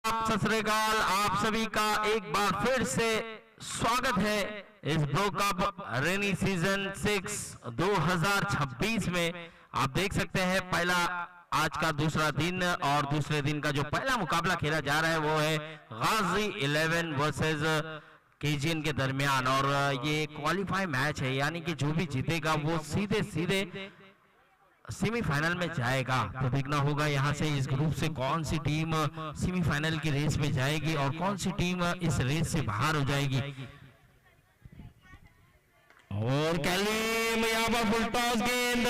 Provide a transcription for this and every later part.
सत श्री अकाल, आप सभी का एक बार फिर से स्वागत है इस ब्रो कप रेनी सीजन 6 2026 में। आप देख सकते हैं पहला आज का दूसरा दिन और दूसरे दिन का जो पहला मुकाबला खेला जा रहा है वो है गाजी 11 वर्सेस केजीएन के दरमियान। और ये क्वालिफाई मैच है, यानी कि जो भी जीतेगा वो सीधे सीधे सेमीफाइनल में जाएगा। तो देखना होगा यहाँ से इस ग्रुप से कौन सी टीम सेमीफाइनल की रेस में जाएगी और कौन सी टीम इस रेस से बाहर हो जाएगी। और कलीम यहाँ पर फुल टॉस गेंद,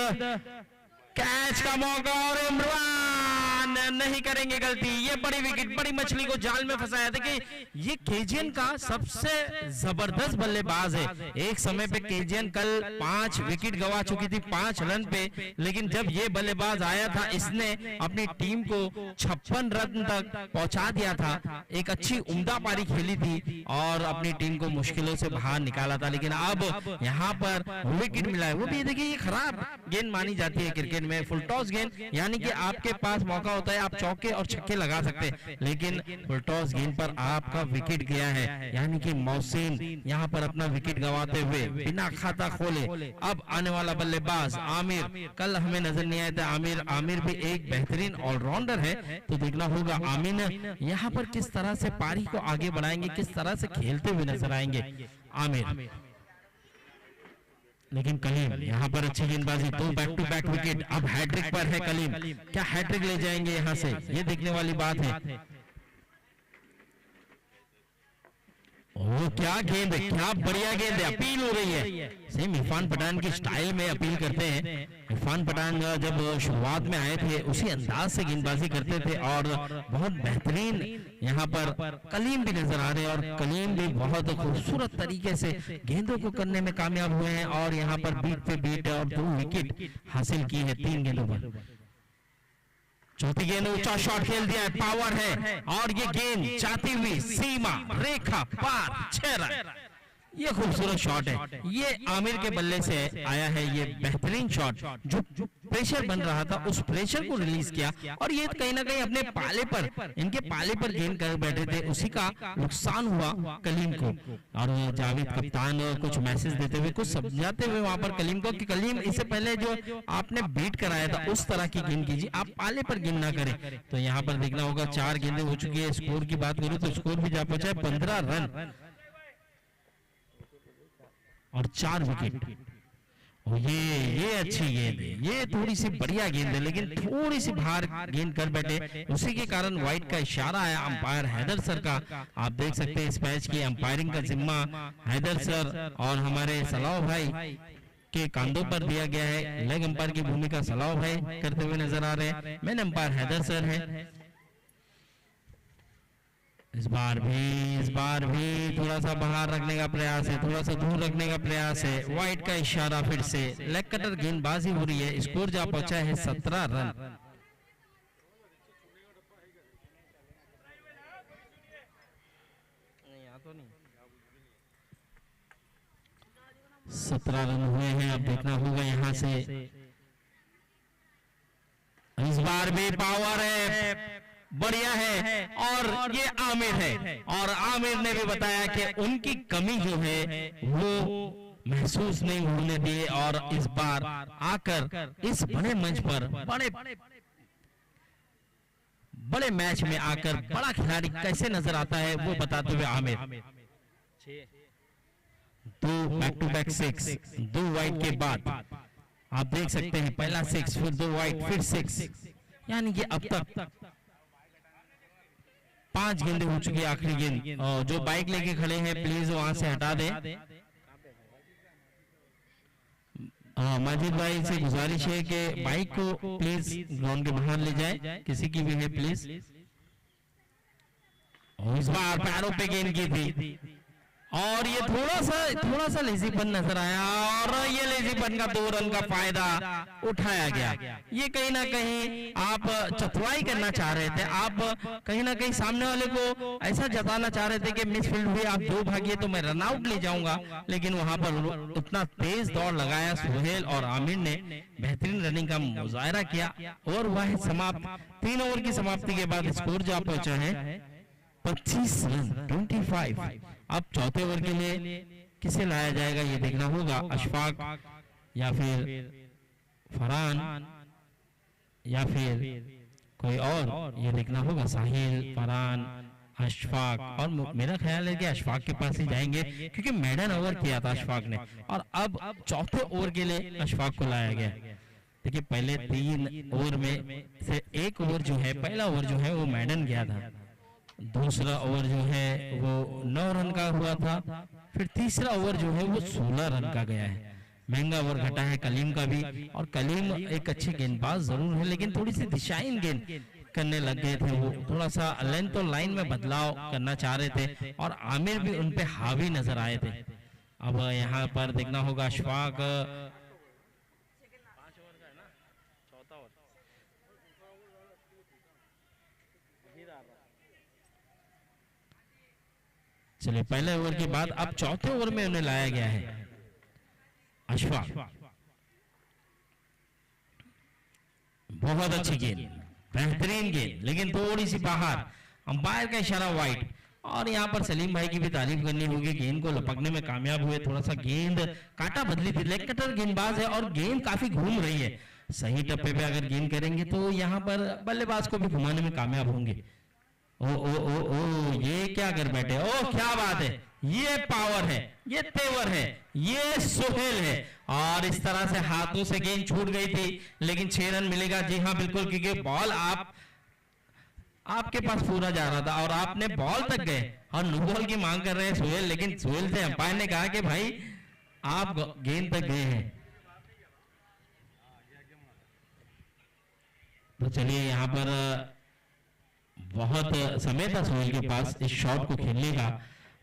कैच का मौका और इमरान नहीं करेंगे गलती। ये बड़ी विकेट, बड़ी मछली को जाल में फंसाया। देखिए ये केजीएन का सबसे जबरदस्त बल्लेबाज है। एक समय पे केजीएन कल 5 विकेट गवा चुकी थी 5 रन पे, लेकिन जब ये बल्लेबाज आया था इसने अपनी टीम को 56 रन तक पहुंचा दिया था। एक अच्छी उम्दा पारी खेली थी और अपनी टीम को मुश्किलों से बाहर निकाला था। लेकिन अब यहाँ पर विकेट मिला है, वो भी देखिए ये खराब गेंद मानी जाती है क्रिकेट में। फुल टॉस गेंद यानी कि आपके पास मौका होता है आप चौके और छक्के लगा सकते हैं, लेकिन फुल टॉस गेंद पर आपका विकेट गया है, यानी कि मोहसिन यहाँ पर अपना विकेट गंवाते हुए बिना खाता खोले अब आने वाला बल्लेबाज आमिर। कल हमें नजर नहीं आया था आमिर भी एक बेहतरीन ऑलराउंडर है। तो देखना होगा आमिर यहाँ पर किस तरह से पारी को आगे बढ़ाएंगे, किस तरह से खेलते हुए नजर आएंगे आमिर। लेकिन कलीम यहाँ पर अच्छी गेंदबाजी, 2 बैक टू बैक विकेट। अब हैट्रिक पर है कलीम, क्या हैट्रिक ले जाएंगे यहाँ से, ये देखने वाली बात है। ओ क्या गेंद है, क्या बढ़िया गेंद है। अपील हो रही है, सेम इरफान पठान की स्टाइल में अपील करते हैं। इरफान पठान जब शुरुआत में आए थे उसी अंदाज से गेंदबाजी करते थे और बहुत बेहतरीन यहाँ पर कलीम भी नजर आ रहे हैं। और कलीम भी बहुत खूबसूरत तरीके से गेंदों को करने में कामयाब हुए हैं और यहाँ पर बीट पे बीट और 2 विकेट हासिल की है 3 गेंदों पर। चौथी गेंद ऊंचा शॉट खेल दिया है, पावर है और ये गेंद जाती हुई सीमा रेखा पार 6 रन। ये खूबसूरत शॉट है, ये आमिर के बल्ले से आया है। ये बेहतरीन शॉट जो प्रेशर बन रहा था उस प्रेशर को रिलीज किया और ये कहीं ना कहीं अपने पाले पर, इनके पाले पर गेंद कर बैठे थे, उसी का नुकसान हुआ कलीम को। और जावेद कप्तान कुछ मैसेज देते हुए, कुछ समझाते हुए वहां पर कलीम को कि कलीम इससे पहले जो आपने बीट कराया था उस तरह की गेंद कीजिए, आप पाले पर गेंद ना करें। तो यहाँ पर देखना होगा 4 गेंदें हो चुकी है। स्कोर की बात करूं तो स्कोर भी जा पहुंचा है 15 रन और 4 विकेट। ये अच्छी गेंद है, ये थोड़ी सी बढ़िया गेंद है, लेकिन थोड़ी सी बाहर गेंद कर बैठे, उसी के कारण वाइड का इशारा है अंपायर हैदर सर का। आप देख सकते हैं इस मैच की अंपायरिंग का जिम्मा हैदर सर और हमारे सलाह भाई के कांधों पर दिया गया है। लेग अंपायर की भूमिका सलाह भाई करते हुए नजर आ रहे हैं, मेन अंपायर हैदर सर है। इस बार भी थोड़ा सा बाहर रखने का प्रयास है, थोड़ा सा दूर रखने का प्रयास है। वाइड का इशारा फिर से, लेग कटर गेंदबाजी हो रही है। स्कोर जा पहुंचा है 17 रन। 17 रन हुए हैं। अब देखना होगा यहाँ से, इस बार भी पावर है, बढ़िया है और ये आमिर है। और आमिर ने भी बताया कि उनकी कमी जो है वो महसूस नहीं होने दिए और इस बार आकर इस बड़े मंच पर बड़े मैच में आकर बड़ा खिलाड़ी कैसे नजर आता है वो बताते हुए Aamir. 2 back to back 6, 2 wide के बाद आप देख सकते हैं पहला 6 फिर 2 वाइड फिर 6, यानी कि अब तक 5 गेंदें हो चुकी है। आखिरी गेंद, और जो बाइक लेके खड़े हैं प्लीज वहां से हटा दें। माजिद भाई से गुजारिश है कि बाइक को प्लीज ग्राउंड के बाहर ले जाए, किसी की भी है प्लीज। और इस बार पैरों पे गेंद की थी और ये थोड़ा सा लेजीपन नजर आया और ये लेजीपन का 2 रन का फायदा उठाया गया। ये कहीं ना कहीं आप चतुराई करना चाह रहे थे, आप कहीं ना कहीं सामने वाले को ऐसा जताना चाह रहे थे कि मिसफील्ड हुई, आप 2 भागिए तो मैं रन आउट ले जाऊंगा। लेकिन वहां पर उतना तेज दौड़ लगाया सुहेल और आमिर ने, बेहतरीन रनिंग का मुजाहरा किया और वह समाप्त 3 ओवर की समाप्ति के बाद स्कोर जा पहुंचा है 25 रन 25। अब चौथे ओवर के लिए किसे लाया जाएगा ये देखना होगा, अशफाक या फिर फरहान या फिर कोई और, ये देखना होगा। साहिल, फरहान, अशफाक, और मेरा ख्याल है कि अशफाक के पास ही जाएंगे क्योंकि मेडन ओवर किया था अशफाक ने, और अब चौथे ओवर के लिए अशफाक को लाया गया। देखिए पहले 3 ओवर में से एक ओवर जो है, पहला ओवर जो है वो मेडन गया था, दूसरा ओवर जो है वो 9 रन का हुआ था, फिर तीसरा ओवर जो है वो 16 रन का गया है। महंगा ओवर घटा है कलीम का भी, और कलीम एक अच्छे गेंदबाज जरूर है लेकिन थोड़ी सी दिशाहीन गेंद करने लग गए थे। वो थोड़ा सा लेंथ और लाइन में बदलाव करना चाह रहे थे और आमिर भी उन पे हावी नजर आए थे। अब यहाँ पर देखना होगा अशफाक, चलिए पहले ओवर के बाद अब चौथे ओवर में उन्हें लाया गया है अशफाक। बहुत अच्छी गेंद, बेहतरीन गेंद, लेकिन थोड़ी सी बाहर, अंपायर का इशारा वाइड। और यहाँ पर सलीम भाई की भी तारीफ करनी होगी, गेंद को लपकने में कामयाब हुए, थोड़ा सा गेंद काटा बदली थी। लेग कटर गेंदबाज है और गेंद काफी घूम रही है, सही टप्पे पे अगर गेंद करेंगे तो यहाँ पर बल्लेबाज को भी घुमाने में कामयाब होंगे। ओ ओ ओ ओ ये क्या कर बैठे, ओ क्या बात है, ये पावर है, ये तेवर है, ये सोहेल है। और इस तरह से हाथों से गेंद छूट गई थी लेकिन 6 रन मिलेगा। जी हाँ बिल्कुल, क्योंकि बॉल आपके पास पूरा जा रहा था और आपने बॉल तक गए और नो बॉल की मांग कर रहे हैं सोहेल, लेकिन सोहेल से अंपायर ने कहा कि भाई आप गेंद तक गए हैं। तो चलिए यहाँ पर बहुत समय था सोहेल के पास इस शॉट को खेलने का।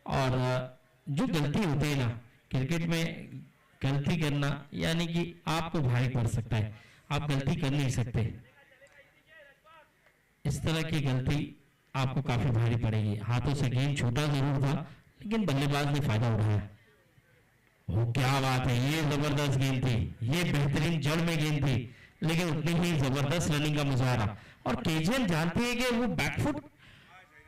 और जो गलती होती है ना क्रिकेट में, गलती करना यानी कि आपको भारी पड़ सकता है, आप गलती कर नहीं सकते। इस तरह की गलती आपको काफी भारी पड़ेगी। हाथों से गेंद छूटा जरूर था लेकिन बल्लेबाज ने फायदा उठाया। वो क्या बात है, ये जबरदस्त गेंद थी, ये बेहतरीन जड़ में गेंद थी, लेकिन उतनी ही जबरदस्त रनिंग का मुजाहरा। और केजीएन जानती है कि वो बैकफुट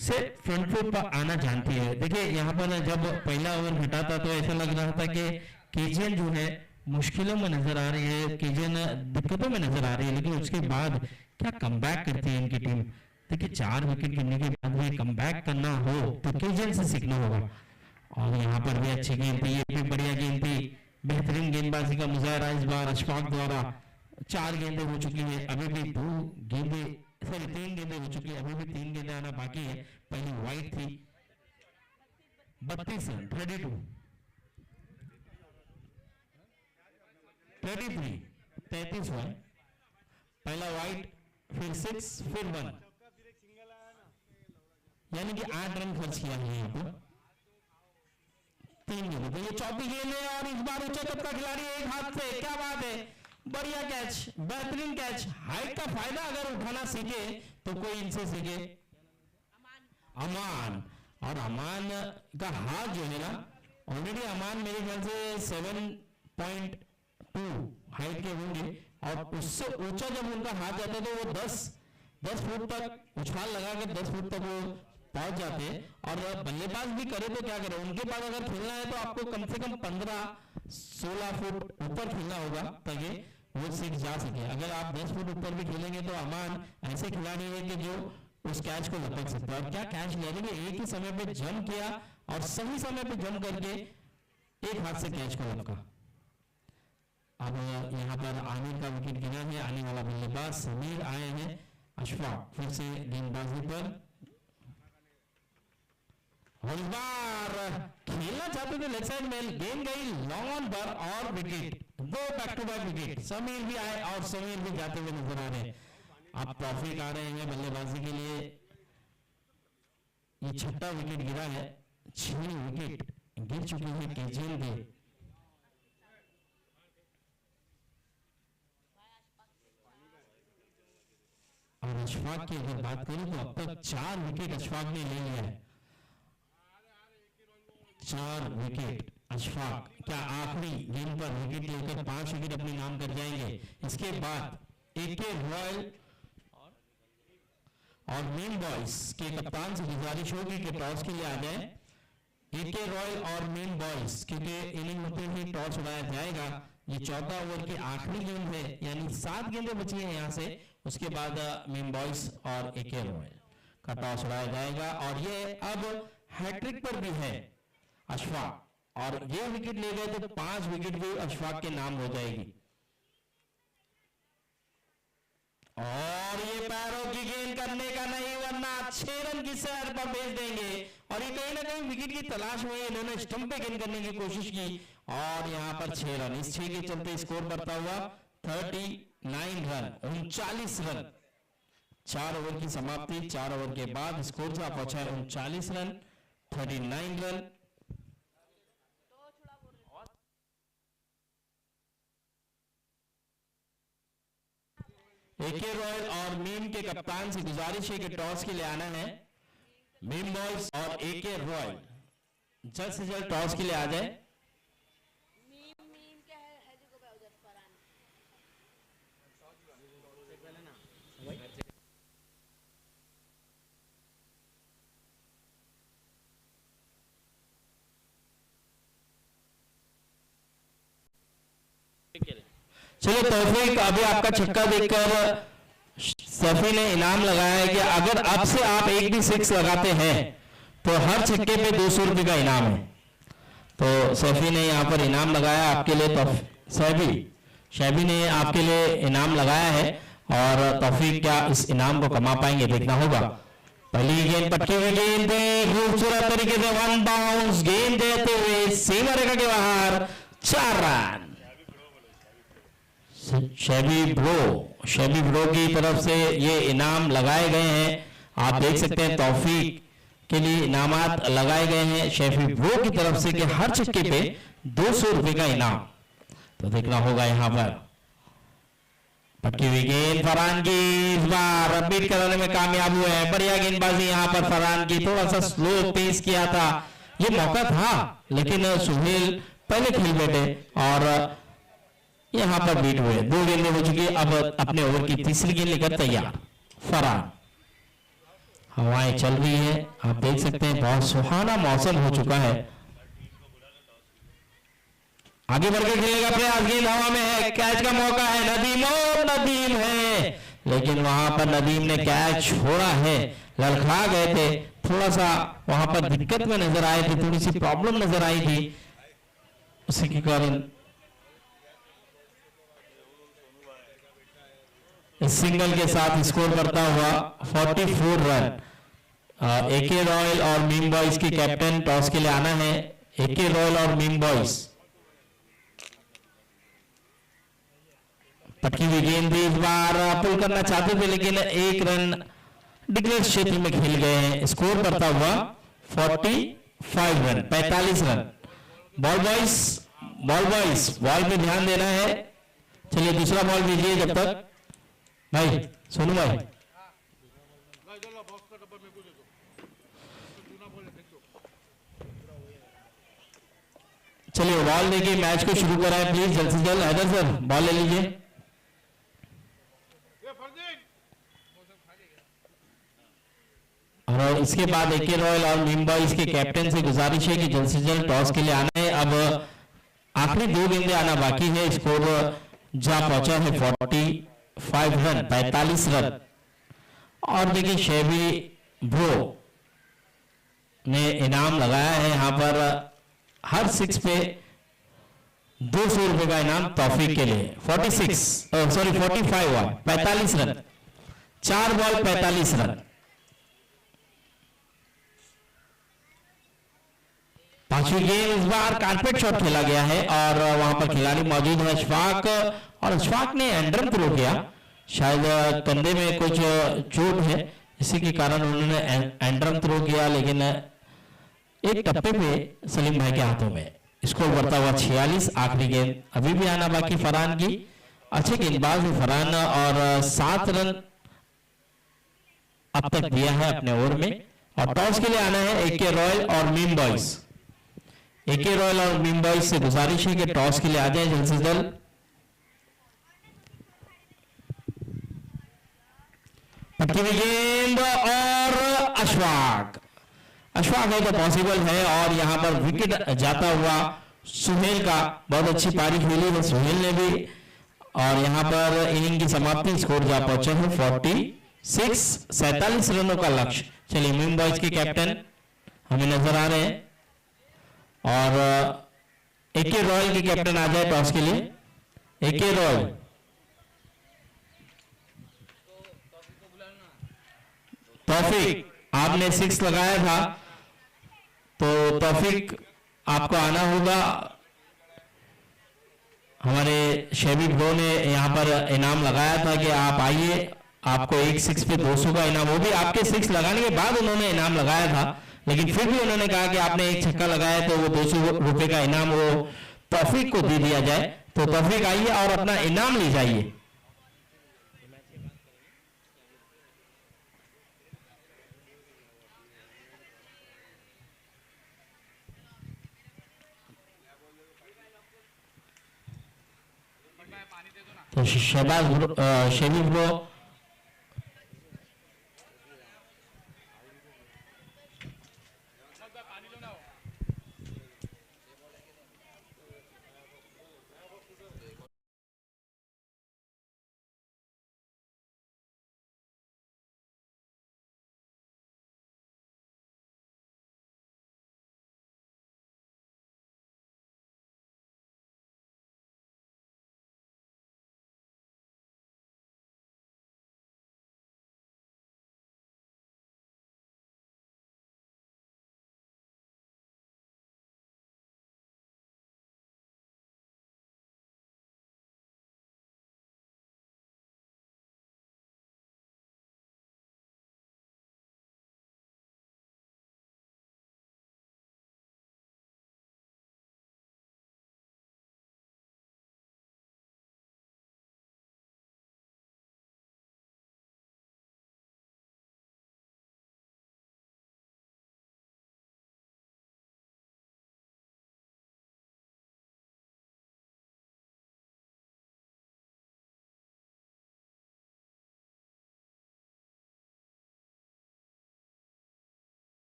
से फ्रंट फुट पर आना जानती है। देखिए यहाँ पर जब पहला ओवर घटा था तो ऐसा लग रहा था कि केजीएन जो है मुश्किलों में नजर आ रही है, केजीएन दिक्कतों में नजर आ रही है, लेकिन उसके बाद क्या कमबैक करती है इनकी टीम। देखिए 4 विकेट गिरने के बाद भी कमबैक करना हो तो केजीएन से सीखना होगा। और यहाँ पर भी अच्छी गेंद थी, ये भी बढ़िया गेंद थी, बेहतरीन गेंदबाजी का मुजाहरा इस बार अशफाक द्वारा। 4 गेंदें हो चुकी है, अभी भी 3 गेंदें हो चुकी है, अभी भी 3 गेंदें आना बाकी है। पहली वाइड थी, 32 रन, 32, 33 हुआ, पहला वाइड, फिर 6, फिर 1, यानी कि 8 रन खर्च किया है यहाँ पर 3 गेंदों पे। ये 24 गेंद है और इस बार ऊंचे कद का खिलाड़ी एक हाथ से, क्या बात है, बढ़िया कैच, बेहतरीन कैच। हाइट का फायदा अगर उठाना सीखे तो कोई इनसे सीखे, अमान। और अमान का हाथ जो है ना, ऑलरेडी अमान मेरे ख्याल से 7.2 हाइट के होंगे और उससे ऊंचा जब उनका हाथ जाता है तो वो 10 फुट तक उछाल लगा के 10 फुट तक वो पहुंच जाते हैं। और बल्लेबाज भी करे तो क्या करे, उनके पास अगर खेलना है तो आपको कम से कम 15-16 फुट ऊपर खेलना होगा ताकि वो सीख जा सके। अगर आप 10 फुट ऊपर भी खेलेंगे तो अमान ऐसे खिलाड़ी है कि जो उस कैच को लपक सकता है। और क्या कैच लेने में एक ही समय पे जंप किया और सही समय पे जंप करके एक हाथ से कैच को लपका। अब यहाँ पर आमिर का विकेट गिरा है, आने वाला बल्लेबाज समीर आए हैं। अशफाक फिर से गेंदबाजी पर, और इस बार खेलना चाहते थे लेग साइड में, गेंद गई लॉन्ग ऑन पर और wicket, 2 back to back wicket. Sameer भी आए और समीर भी जाते हुए नजर आ रहे हैं। अब ट्रॉफी आ रहे हैं बल्लेबाजी के लिए, ये 6ठा विकेट गिरा है, 6 विकेट गिर चुके हैं केजीएन के। और अशफाक की अगर बात करें तो अब तक 4 विकेट अशफाक ने ले लिया है, 4 विकेट अशफाक। क्या आखिरी गेंद पर विकेट लेकर 5 विकेट अपने नाम कर जाएंगे? इसके बाद AK रॉयल और मीन बॉयज के कप्तान से गुजारिश होगी कि टॉस के लिए आ जाए एके रॉयल और मीन बॉयज, क्योंकि इनिंग होते ही टॉस उड़ाया जाएगा। ये 14 ओवर की आखिरी गेंद है, यानी 7 गेंदें बची हैं यहाँ से। उसके बाद मीन बॉयज और एके रॉयल का टॉस उड़ाया जाएगा और ये अब हैट्रिक पर भी है अशफाक, और ये विकेट ले गए तो 5 विकेट भी अशफाक के नाम हो जाएगी। और ये पैरों की गेंद करने का नहीं, वरना 6 रन की सैर पर भेज देंगे। और ये कहीं ना कहीं विकेट की तलाश में इन्होंने स्टंप पे गेंद करने की कोशिश की और यहां पर 6 रन। इस 6 के चलते स्कोर बढ़ता हुआ 39 रन, 39 रन। 4 ओवर की समाप्ति, 4 ओवर के बाद स्कोर जा पहुंचा है 39 रन, 39 रन। एके रॉयल और मीम के कप्तान से गुजारिश है कि टॉस के लिए आना है। मीम बॉयज और एके रॉयल जल्द से जल्द टॉस के लिए आ जाए। चलो तौफीक, अभी आपका छक्का देखकर सफी ने इनाम लगाया है कि अगर अब से आप एक भी 6 लगाते हैं तो हर छक्के पे 200 रुपए का इनाम है। तो सफी ने यहाँ पर इनाम लगाया आपके लिए। शैबी ने आपके लिए इनाम लगाया है और तौफीक क्या इस इनाम को कमा पाएंगे, देखना होगा। पहली गेंद पटकी हुई गेंद, खूबसूरत तरीके से 1 बाउंस गेंद देते हुए सीमा रेखा के बाहर 4 रन। शैबी ब्रो की तरफ से ये इनाम लगाए गए हैं। आप देख सकते हैं तौफीक के लिए इनामात लगाए गए हैं शैबी ब्रो की तरफ से कि हर छक्के पे 200 रुपए का इनाम। तो देखना होगा यहाँ पर पटकी हुई गेंद फरहान की, इस बार बीट कराने में कामयाब हुए हैं। बढ़िया गेंदबाजी यहाँ पर फरहान की, थोड़ा सा स्लो पेस किया था, ये मौका था लेकिन सुहेल पहले खेल बैठे और यहां पर बीट हुए। 2 गेंदें हो चुकी, अब अपने ओवर की तीसरी गेंद लेकर तैयार फरहान। हवाएं चल रही है, आप देख सकते हैं बहुत सुहाना मौसम हो चुका है। आगे बढ़कर खेलेगा प्रयास, गेंद हवा में है, कैच का मौका है, नदीम है, लेकिन वहां पर नदीम ने कैच छोड़ा है। ललखा गए थे, थोड़ा सा वहां पर दिक्कत में नजर आए थे, थोड़ी सी प्रॉब्लम नजर आई थी, उसी के कारण सिंगल के साथ स्कोर करता हुआ 44 रन। एके रॉयल और मीम बॉयज के कैप्टन टॉस के लिए आना है। एके रॉयल और मीम बॉयज पटकी हुई गेंद इस बार पुल करना चाहते थे लेकिन 1 रन डिक्लेयर क्षेत्र में खेल गए हैं। स्कोर करता हुआ 45 run, 45 run. Ball boys ball पे ध्यान देना है। चलिए दूसरा बॉल दीजिए जब तक भाई, सोनू भाई चलिए बॉल लेके मैच को शुरू कराएं प्लीज, जल्द से जल्द। हैदर सर बॉल ले लीजिए। और इसके बाद एके रॉयल और मीम बॉयज के कैप्टन से गुजारिश है कि जल्द से जल्द टॉस के लिए आना है। अब आखिरी 2 गेंदें आना बाकी है। स्कोर जा पहुंचा है 45 रन, 45 रन। और देखिए शैबी ब्रो ने इनाम लगाया है यहाँ पर हर 6 पे 200 रुपए का इनाम तौफीक के लिए। 45 और 45 रन, 4 बॉल 45 रन। पांचवी गेंद इस बार कारपेट शॉट खेला गया है और वहां पर खिलाड़ी मौजूद है अशफाक, और अशफाक ने एंड्रम थ्रो किया, शायद कंधे में कुछ चोट है इसी के कारण उन्होंने एंड्रम थ्रो किया, लेकिन एक टप्पे पे सलीम भाई के हाथों में। स्कोर बढ़ता हुआ 46। आखिरी गेंद अभी भी आना बाकी फरहान की। अच्छे गेंदबाज है फरहान और 7 रन अब तक दिया है अपने ओवर में। और टॉस के लिए आना है एके रॉयल और मीम बॉयज। एके रॉयल और मीम बॉयज से गुजारिश है कि टॉस के लिए आ जाए जल्द से जल्द। पटकी में गेंद और अशफाक है तो पॉसिबल है। और यहां पर विकेट जाता हुआ सुहेल का, बहुत अच्छी पारी खेली है सुहेल ने भी। और यहां पर इनिंग की समाप्ति, स्कोर जा पहुंचे हैं 46, 47 रनों का लक्ष्य। चलिए मीम बॉयज के कैप्टन हमें नजर आ रहे हैं और एके रॉयल के कैप्टन आ जाए टॉस के लिए। एके रॉयल, तौफीक आपने 6 लगाया था तो तौफीक आपको आना होगा। हमारे शेबी ब्रो ने यहां पर इनाम लगाया था कि आप आइए, आपको एक 6 पे 200 का इनाम, वो भी आपके 6 लगाने के बाद उन्होंने इनाम लगाया था, लेकिन फिर भी उन्होंने कहा कि आपने एक छक्का लगाया तो वो 200 रुपए का इनाम वो तौफीक को दे दिया जाए। तो तौफीक आइए और अपना इनाम ले जाइए। तो शहबाज शेबी ब्रो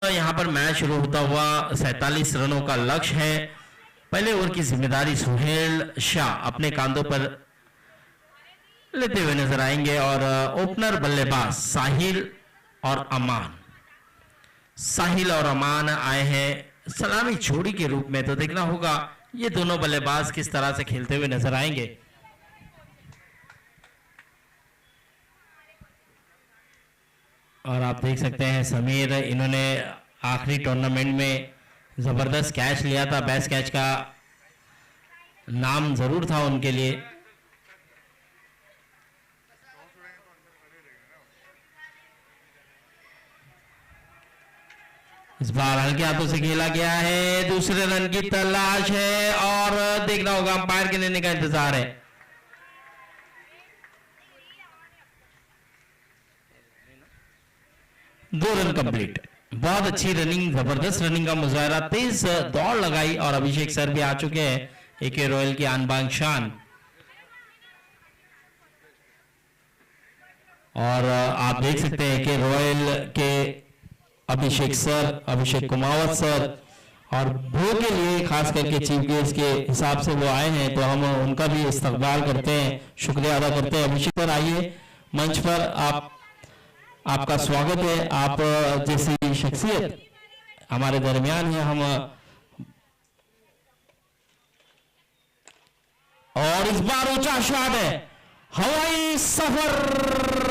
यहां पर मैच शुरू होता हुआ 47 रनों का लक्ष्य है। पहले ओवर की जिम्मेदारी सुहेल शाह अपने कांधों पर लेते हुए नजर आएंगे और ओपनर बल्लेबाज साहिल और अमान आए हैं सलामी जोड़ी के रूप में। तो देखना होगा ये दोनों बल्लेबाज किस तरह से खेलते हुए नजर आएंगे। और आप देख सकते हैं समीर, इन्होंने आखिरी टूर्नामेंट में जबरदस्त कैच लिया था, बेस्ट कैच का नाम जरूर था उनके लिए। इस बार हल्के हाथों से खेला गया है, दूसरे रन की तलाश है और देखना होगा अंपायर के निर्णय का इंतजार है। दो रन कंप्लीट, बहुत अच्छी रनिंग, जबरदस्त रनिंग का मुजाहरा, तेज दौड़ लगाई और अभिषेक सर भी आ चुके हैं, एके रॉयल की आन बान शान। और आप देख सकते हैं कि रॉयल के अभिषेक सर, अभिषेक कुमावत सर और भो के लिए खास करके चीफ गेस्ट के हिसाब से वो आए हैं, तो हम उनका भी इस्तकबाल करते हैं, शुक्रिया अदा करते हैं। अभिषेक सर आइए मंच पर, आपका स्वागत है। आप जैसी शख्सियत हमारे दरमियान है, हम और इस बार ऊंचा शॉट है, हवाई सफर,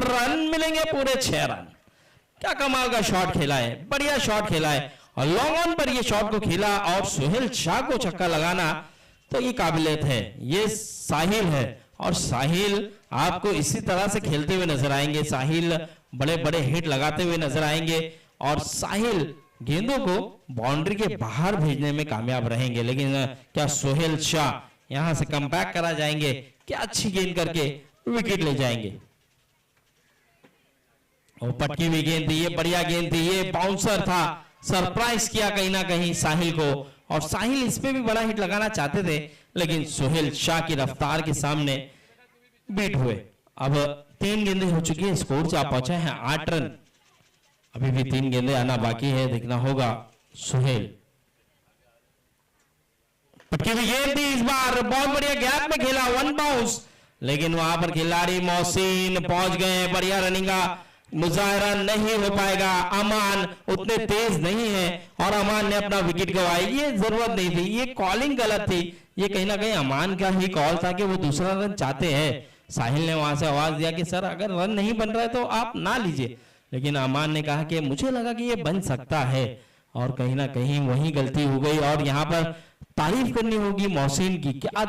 रन मिलेंगे पूरे 6 रन। क्या कमाल का शॉट खेला है, बढ़िया शॉट खेला है और लॉन्ग ऑन पर ये शॉट को खेला और सोहेल शाह को छक्का लगाना तो ये काबिलियत है। ये साहिल है और साहिल आपको इसी तरह से खेलते हुए नजर आएंगे, साहिल बड़े बड़े हिट लगाते हुए नजर आएंगे और साहिल गेंदों को बाउंड्री के बाहर भेजने में कामयाब रहेंगे। लेकिन क्या सोहेल शाह यहां से कमबैक करा जाएंगे, क्या अच्छी गेंद करके विकेट ले जाएंगे। और पटकी हुई गेंद थी, ये बढ़िया गेंद थी, ये बाउंसर था, सरप्राइज किया कहीं ना कहीं साहिल को और साहिल इस पे भी बड़ा हिट लगाना चाहते थे लेकिन सोहेल शाह की रफ्तार के सामने बीट हुए। अब 3 गेंदें हो चुकी है, स्कोर से आप पहुंचे हैं 8 रन, अभी भी 3 गेंदें आना बाकी है, देखना होगा। सोहेल पटकी हुई गेंद थी, इस बार बहुत बढ़िया गैप में खेला, 1 बाउंस, लेकिन वहां पर खिलाड़ी मोहसिन पहुंच गए, बढ़िया रनिंग का मुजाहरा नहीं हो पाएगा। अमान उतने तेज नहीं है और अमान ने अपना विकेट गंवाया, ये जरूरत नहीं थी, ये कॉलिंग गलत थी, ये कहीं ना कहीं अमान का ही कॉल था कि वो दूसरा रन चाहते हैं। साहिल ने वहां से आवाज दिया कि सर अगर रन नहीं बन रहा है तो आप ना लीजिए, लेकिन अमान ने कहा कि मुझे लगा कि ये बन सकता है और कहीं ना कहीं वही गलती हो गई। और यहाँ पर तारीफ करनी होगी मोहसिन की, क्या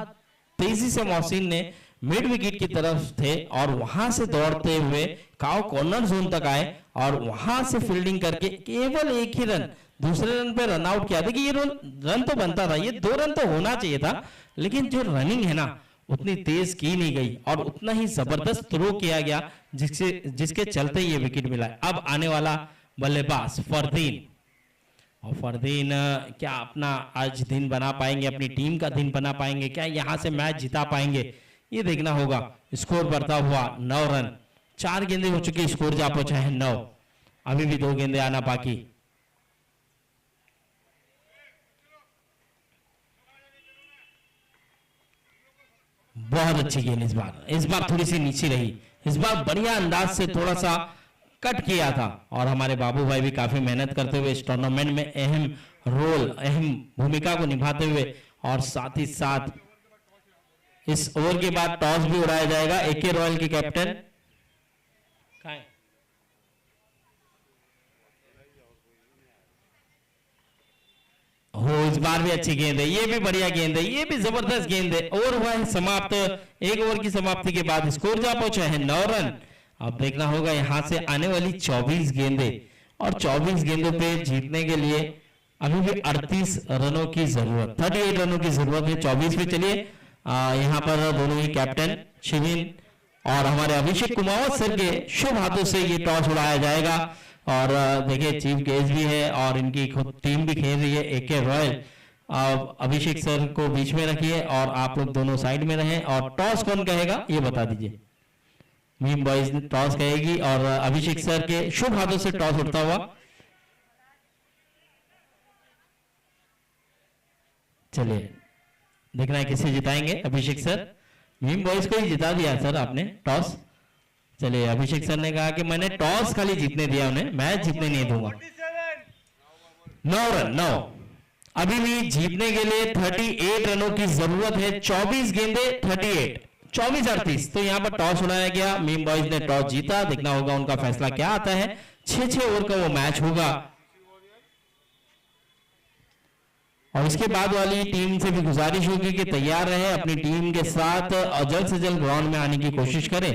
तेजी से मोहसिन ने मिड विकेट की तरफ थे और वहां से दौड़ते हुए काव कॉर्नर जोन तक आए और वहां से फील्डिंग करके केवल 1 ही रन, दूसरे रन पे रन आउट किया। देखिए ये रन तो बनता था, ये 2 रन तो होना चाहिए था, लेकिन जो रनिंग है ना उतनी तेज की नहीं गई और उतना ही जबरदस्त थ्रो किया गया जिसके चलते ये विकेट मिला। अब आने वाला बल्लेबाज फरदीन, और फरदीन क्या अपना आज दिन बना पाएंगे, अपनी टीम का दिन बना पाएंगे, क्या यहां से मैच जिता पाएंगे, ये देखना होगा। स्कोर बढ़ता हुआ 9 रन, 4 गेंदें हो चुकी, स्कोर जा पहुंचा है 9, अभी भी 2 गेंदें आना बाकी। बहुत अच्छी गेंद इस बार थोड़ी सी नीचे रही, इस बार बढ़िया अंदाज से थोड़ा सा कट किया था और हमारे बाबू भाई भी काफी मेहनत करते हुए इस टूर्नामेंट में अहम भूमिका को निभाते हुए, और साथ ही साथ इस ओवर के बाद टॉस भी उड़ाया जाएगा। एके रॉयल के कैप्टन हो, इस बार भी अच्छी गेंद है, ये भी बढ़िया गेंद है, ये भी जबरदस्त गेंद है। ओवर हुआ है समाप्त, 1 ओवर की समाप्ति के बाद स्कोर जा पहुंचा है 9 रन। अब देखना होगा यहां से आने वाली 24 गेंदें, और 24 गेंदों पे जीतने के लिए अभी भी 38 रनों की जरूरत, 38 रनों की जरूरत है 24 पे। चलिए यहाँ पर दोनों ही कैप्टन शिविन और हमारे अभिषेक कुमावत सर के शुभ हाथों से ये टॉस उड़ाया जाएगा। और देखिए चीफ गेस्ट भी है और इनकी खुद टीम भी खेल रही है एके रॉयल। अभिषेक सर को बीच में रखिए और आप लोग दोनों साइड में रहें। और टॉस कौन कहेगा ये बता दीजिए। मीम बॉयज टॉस कहेगी और अभिषेक सर के शुभ हाथों से टॉस उठता हुआ। चलिए देखना है किसे जिताएंगे। अभिषेक सर, मीम बॉयज को ही जिता दिया सर आपने टॉस। चलिए अभिषेक सर ने कहा कि मैंने टॉस खाली जीतने दिया उन्हें, मैच जीतने नहीं दूंगा। 9 रन 9, अभी भी जीतने के लिए 38 रनों की जरूरत है। 24 गेंदे 38, 24-38। तो यहां पर टॉस उड़ाया गया, मीम बॉयज ने टॉस जीता। देखना होगा उनका फैसला क्या आता है। 6-6 ओवर का वो मैच होगा और इसके बाद वाली टीम से भी गुजारिश होगी कि तैयार रहे अपनी टीम के साथ और जल्द से जल्द ग्राउंड में आने की कोशिश करें।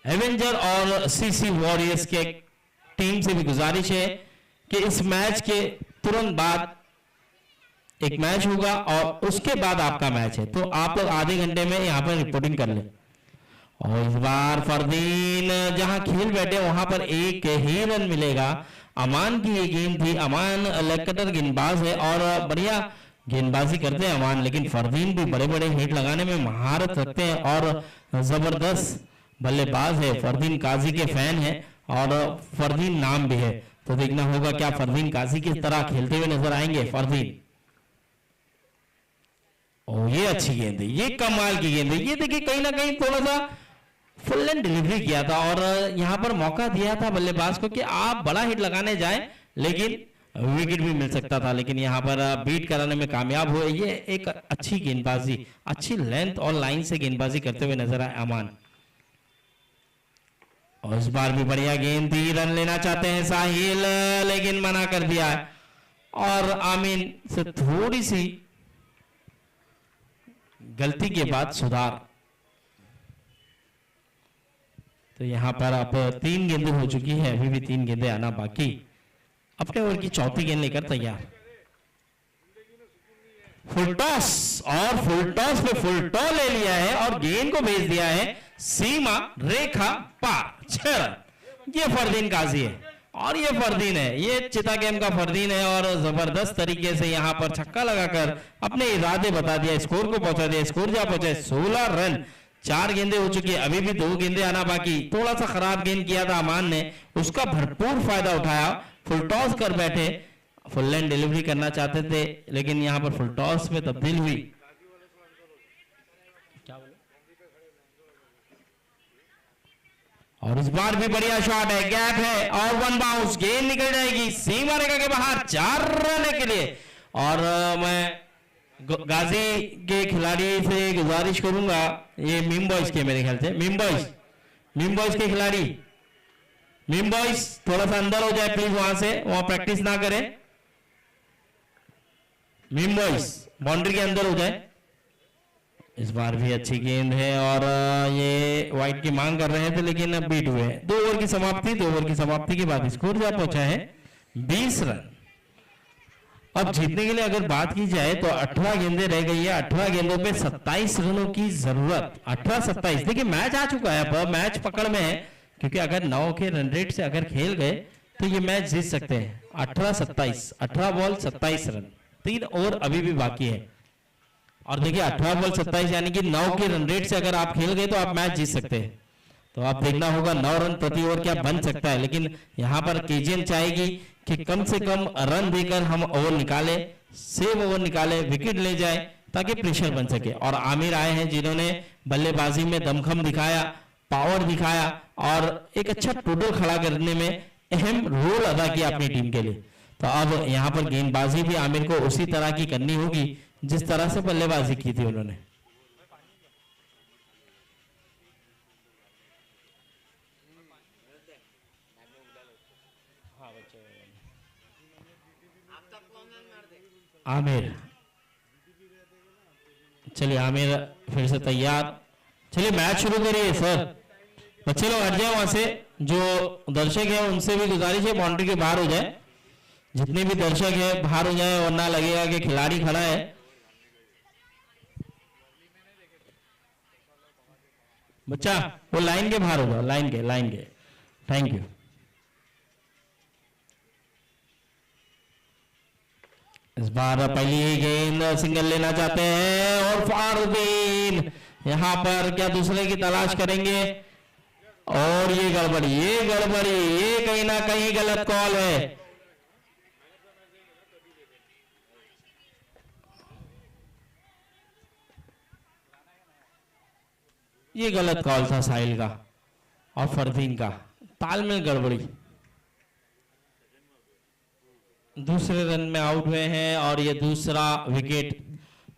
एवेंजर और सीसी वॉरियर्स के टीम से भी गुजारिश है कि इस मैच के तुरंत बाद एक मैच होगा और उसके बाद आपका मैच है, तो आप लोग आधे घंटे में यहाँ पर रिपोर्टिंग कर लें। और इस बार फरदीन जहां खेल बैठे वहां पर एक ही रन मिलेगा। अमान की ये गेंद थी, अमान लेग कटर गेंदबाज है और बढ़िया गेंदबाजी करते हैं अमान, लेकिन फरदीन भी बड़े बड़े हिट लगाने में महारत रखते हैं और जबरदस्त बल्लेबाज है। फरदीन काजी के फैन है और फरदीन नाम भी है, तो देखना होगा क्या फरदीन काजी की तरह खेलते हुए नजर आएंगे फरदीन। ओ ये अच्छी गेंद है, ये कमाल की गेंद है। ये देखिए कहीं ना कहीं थोड़ा सा फुल लेंथ डिलीवरी किया था और यहां पर मौका दिया था बल्लेबाज को कि आप बड़ा हिट लगाने जाएं, लेकिन विकेट भी मिल सकता था, लेकिन यहां पर बीट कराने में कामयाब हुए। ये एक अच्छी गेंदबाजी, अच्छी लेंथ और लाइन से गेंदबाजी करते हुए नजर आए अमान। और इस बार भी बढ़िया गेंद थी, रन लेना चाहते हैं साहिल, लेकिन मना कर दिया है और आमीन से थोड़ी सी गलती के बाद सुधार। तो यहां पर अब 3 गेंदें हो चुकी है, अभी भी 3 गेंदें आना बाकी। अपने ओवर की चौथी गेंद लेकर तैयार, फुल टॉस और फुल टॉस पे फुल टॉस ले लिया है और गेंद को भेज दिया है सीमा रेखा पार, 6 रन। ये फरदीन काजी है और ये फरदीन है, ये चिता गेम का फरदीन है और जबरदस्त तरीके से यहां पर छक्का लगाकर अपने इरादे बता दिया, स्कोर को पहुंचा दिया। स्कोर जा पहुंचा 16 रन, 4 गेंदें हो चुकी है, अभी भी 2 गेंदें आना बाकी। थोड़ा सा खराब गेंद किया था अमान ने, उसका भरपूर फायदा उठाया, फुल टॉस कर बैठे, फुल लेंथ डिलीवरी करना चाहते थे, लेकिन यहां पर फुल टॉस में तब्दील हुई। और इस बार भी बढ़िया शॉट है, गैप है और 1 बाउंस, गेंद निकल जाएगी सीमा रेखा के बाहर, 4 रन के लिए। और मैं गाजी के खिलाड़ी से गुजारिश करूंगा, ये मीम बॉयज के मेरे ख्याल से मीम बॉयज के खिलाड़ी, मीम बॉयज थोड़ा सा अंदर हो जाए प्लीज, वहां से वहां प्रैक्टिस ना करें। मीम बॉयज बाउंड्री के अंदर हो जाए। इस बार भी अच्छी गेंद है और ये वाइड की मांग कर रहे थे, लेकिन अब बीट हुए। 2 ओवर की समाप्ति, 2 ओवर की समाप्ति के बाद स्कोर जा पहुंचा है 20 रन। अब जीतने के लिए अगर बात की जाए तो 18 गेंदें रह गई है, 18 गेंदों पे 27 रनों की जरूरत, 18-27। देखिए मैच आ चुका है, अब मैच पकड़ में है, क्योंकि अगर 9 के रन रेट से अगर खेल गए तो ये मैच जीत सकते हैं। 18-27, 18 बॉल 27 रन, 3 ओवर अभी भी बाकी है। और देखिए 18 बॉल 27 यानी कि 9 के रन रेट से अगर आप खेल गए तो आप मैच जीत सकते हैं। तो आप देखना होगा 9 रन प्रति ओवर क्या बन सकता है, लेकिन यहां पर केजीएन चाहेगी कि कम से कम रन देकर हम ओवर निकाले, सेव ओवर निकाले, विकेट ले जाए, ताकि प्रेशर बन सके। और आमिर आए हैं जिन्होंने बल्लेबाजी में दमखम दिखाया, पावर दिखाया और एक अच्छा टोटल खड़ा करने में अहम रोल अदा किया अपनी टीम के लिए। तो अब यहां पर गेंदबाजी भी आमिर को उसी तरह की करनी होगी जिस तरह से बल्लेबाजी की थी उन्होंने। आमिर, चलिए आमिर फिर से तैयार, चलिए मैच शुरू करिए सर। बच्चे लोग हट जाए वहां से, जो दर्शक है उनसे भी गुजारिश है बाउंड्री के बाहर हो जाए, जितने भी दर्शक है बाहर हो जाए, वरना लगेगा कि खिलाड़ी खड़ा है। बच्चा वो लाइन के बाहर हो जाओ, लाइन के। Thank you. इस बार पहली गेंद सिंगल लेना चाहते हैं और फरदीन यहां पर क्या दूसरे की तलाश करेंगे, और ये गड़बड़ी, ये कहीं ना कहीं गलत कॉल है। ये गलत कॉल था साहिल का और फरदीन का, तालमेल गड़बड़ी। दूसरे रन में आउट हुए हैं और ये दूसरा विकेट।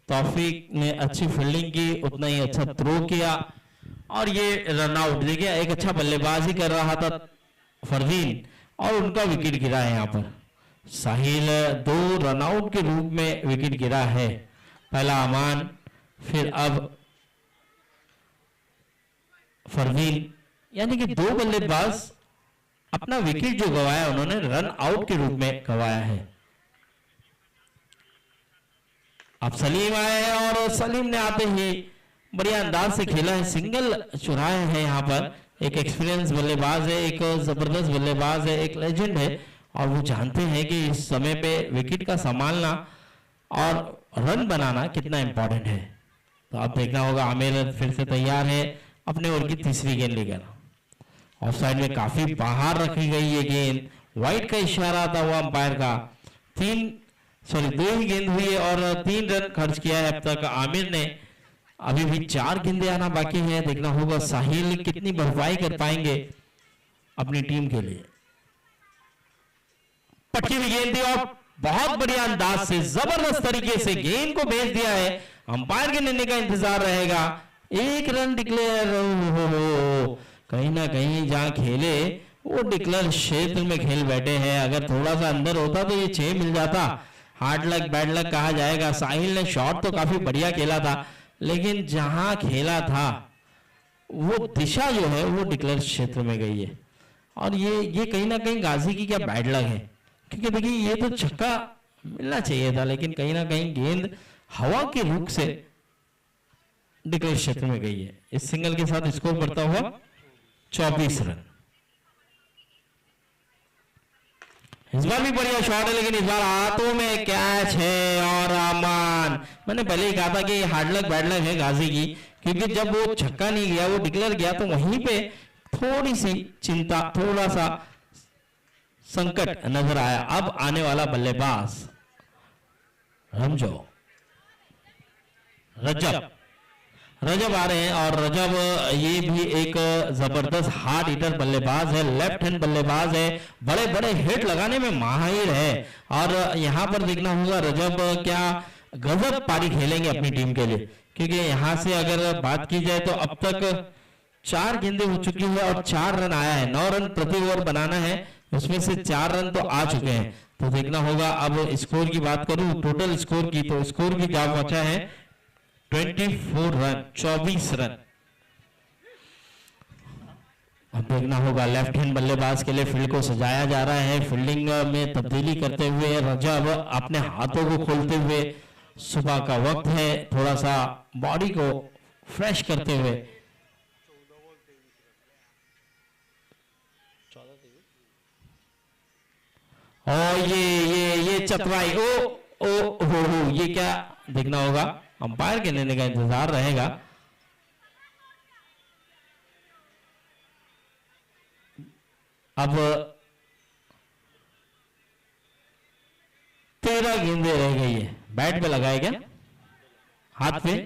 तौफीक ने अच्छी फील्डिंग की, उतना ही अच्छा थ्रो किया और ये रन आउट। देखिए एक अच्छा बल्लेबाजी कर रहा था फरदीन और उनका विकेट गिरा है। यहाँ पर साहिल 2 रन आउट के रूप में विकेट गिरा है, पहला अमान, फिर अब फरदीन, यानी कि 2 बल्लेबाज अपना विकेट जो गवाया उन्होंने रन आउट के रूप में गवाया है। अब सलीम आए हैं और सलीम ने आते ही बढ़िया अंदाज से खेला है, सिंगल चुराया है। यहाँ पर एक एक्सपीरियंस बल्लेबाज है, एक जबरदस्त बल्लेबाज है, एक लेजेंड है और वो जानते हैं कि इस समय पे विकेट का संभालना और रन बनाना कितना इंपॉर्टेंट है। तो अब देखना होगा, आमिर फिर से तैयार है अपने ओवर की तीसरी गेंद लेकर। ऑफ साइड में काफी बाहर रखी गई ये गेंद, वाइड का इशारा था वो अंपायर का। 2 ही गेंद हुई है और 3 रन खर्च किया है अब तक आमिर ने अभी भी 4 गेंदे आना बाकी है, देखना होगा साहिल कितनी भरपाई कर पाएंगे अपनी टीम के लिए। पटकी हुई गेंद थी और बहुत बढ़िया अंदाज से जबरदस्त तरीके से गेंद को भेज दिया है। अंपायर के निर्णय का इंतजार रहेगा। 1 रन डिक्लेयर। कहीं ना कहीं जहां खेले वो डिक्लेयर क्षेत्र में खेल बैठे हैं। अगर थोड़ा सा अंदर होता तो ये 6 मिल जाता। हार्ड लक बैड लक कहा जाएगा। साहिल ने शॉट तो काफी बढ़िया खेला था, लेकिन जहां खेला था वो दिशा जो है वो डिक्लेयर क्षेत्र में गई है। और ये कहीं ना कहीं गाजी की क्या बैड लक है, क्योंकि देखिए ये तो छक्का मिलना चाहिए था, लेकिन कहीं ना कहीं गेंद हवा के रुख से डिक्लेयर क्षेत्र में गई है। इस सिंगल के साथ स्कोर बढ़ता हुआ 24 रन। इस बार भी बढ़िया शॉट है, लेकिन इस बार हाथों में कैच है और अमान। मैंने पहले ही कहा था कि हार्ड लक बैड लक है गाजी की, क्योंकि जब वो छक्का नहीं गया, वो डिक्लेयर गया, तो वहीं पे थोड़ी सी चिंता, थोड़ा सा संकट नजर आया। अब आने वाला बल्लेबाज रजब आ रहे हैं, और रजब ये भी एक जबरदस्त हार्ड हिटर बल्लेबाज है, लेफ्ट हैंड बल्लेबाज है, बड़े बड़े हिट लगाने में माहिर है। और यहां पर देखना होगा रजब क्या गजब पारी खेलेंगे अपनी टीम के लिए, क्योंकि यहां से अगर बात की जाए तो अब तक 4 गेंदें हो चुकी है और 4 रन आया है। 9 रन प्रति ओवर बनाना है, उसमें से 4 रन तो आ चुके हैं। तो देखना होगा। अब स्कोर की बात करूं, टोटल स्कोर की, तो स्कोर भी क्या पहुंचा है 24 रन, 24 रन। अब देखना होगा लेफ्ट हैंड बल्लेबाज के लिए फील्ड को सजाया जा रहा है। फील्डिंग में तब्दीली करते हुए रजब अपने हाथों को खोलते हुए, सुबह का वक्त है, थोड़ा सा बॉडी को फ्रेश करते हुए। और ये चतुराई, ओ ये क्या देखना होगा। अंपायर के निर्णय का इंतजार रहेगा। अब 13 गेंदें रह गई है। बैट पे लगाए क्या, हाथ पे,